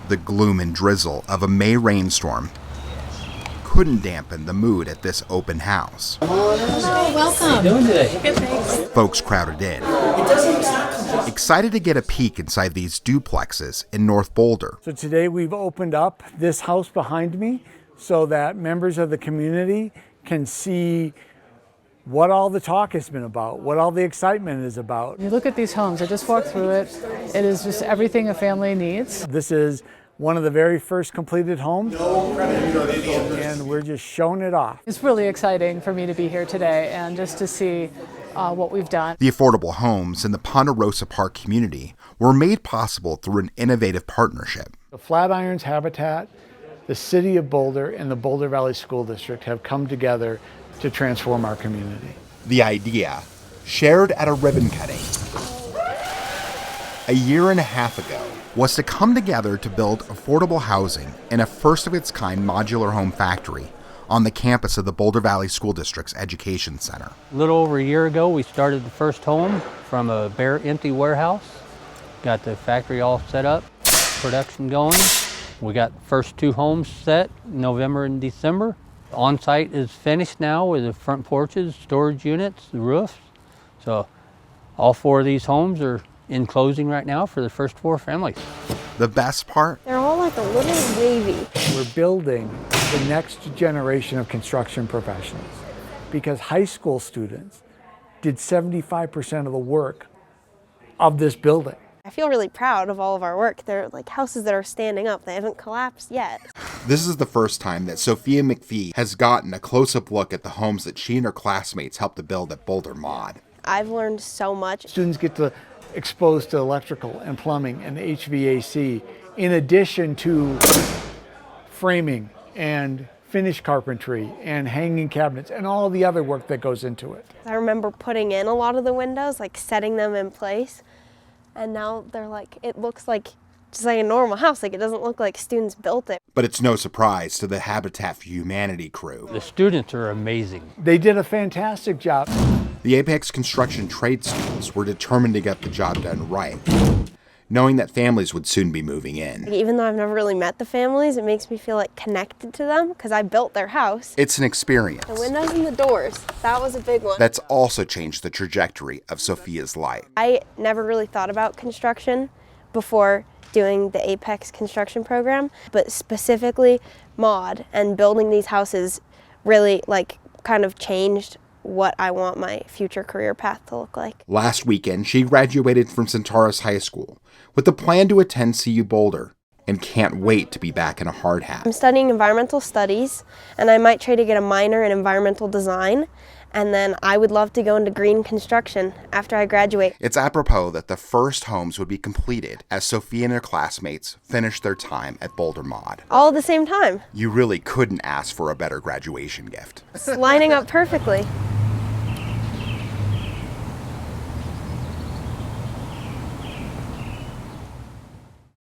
The gloom and drizzle of a May rainstorm couldn't dampen the mood at this open house. Hello, welcome. How are you doing today? Good, thanks. Folks crowded in, excited to get a peek inside these duplexes in North Boulder. So today we've opened up this house behind me so that members of the community can see what all the talk has been about, what all the excitement is about. You look at these homes, I just walked through it. It is just everything a family needs. This is one of the very first completed homes, and we're just showing it off. It's really exciting for me to be here today and just to see what we've done. The affordable homes in the Ponderosa Park community were made possible through an innovative partnership. The Flatirons Habitat, the City of Boulder, and the Boulder Valley School District have come together to transform our community. The idea, shared at a ribbon cutting a year and a half ago, was to come together to build affordable housing in a first-of-its-kind modular home factory on the campus of the Boulder Valley School District's Education Center. A little over a year ago, we started the first home from a bare, empty warehouse. Got the factory all set up, production going. We got the first 2 homes set in November and December. On-site is finished now with the front porches, storage units, the roofs. So all 4 of these homes are in closing right now for the first 4 families. The best part? They're all like a little wavy. We're building the next generation of construction professionals because high school students did 75% of the work of this building. I feel really proud of all of our work. They're like houses that are standing up. They haven't collapsed yet. This is the first time that Sophia McPhee has gotten a close-up look at the homes that she and her classmates helped to build at BoulderMOD. I've learned so much. Students get to exposed to electrical and plumbing and HVAC, in addition to framing and finish carpentry and hanging cabinets and all the other work that goes into it. I remember putting in a lot of the windows, like setting them in place, and now they're like, it looks like just like a normal house. Like it doesn't look like students built it. But it's no surprise to the Habitat for Humanity crew. The students are amazing. They did a fantastic job. The Apex construction trade students were determined to get the job done right, knowing that families would soon be moving in. Even though I've never really met the families, it makes me feel like connected to them because I built their house. It's an experience. The windows and the doors, that was a big one. That's also changed the trajectory of Sophia's life. I never really thought about construction before doing the Apex construction program, but specifically MOD and building these houses really like kind of changed what I want my future career path to look like. Last weekend, she graduated from Centaurus High School with the plan to attend CU Boulder and can't wait to be back in a hard hat. I'm studying environmental studies, and I might try to get a minor in environmental design, and then I would love to go into green construction after I graduate. It's apropos that the first homes would be completed as Sophia and her classmates finished their time at BoulderMOD. All at the same time. You really couldn't ask for a better graduation gift. It's lining up perfectly.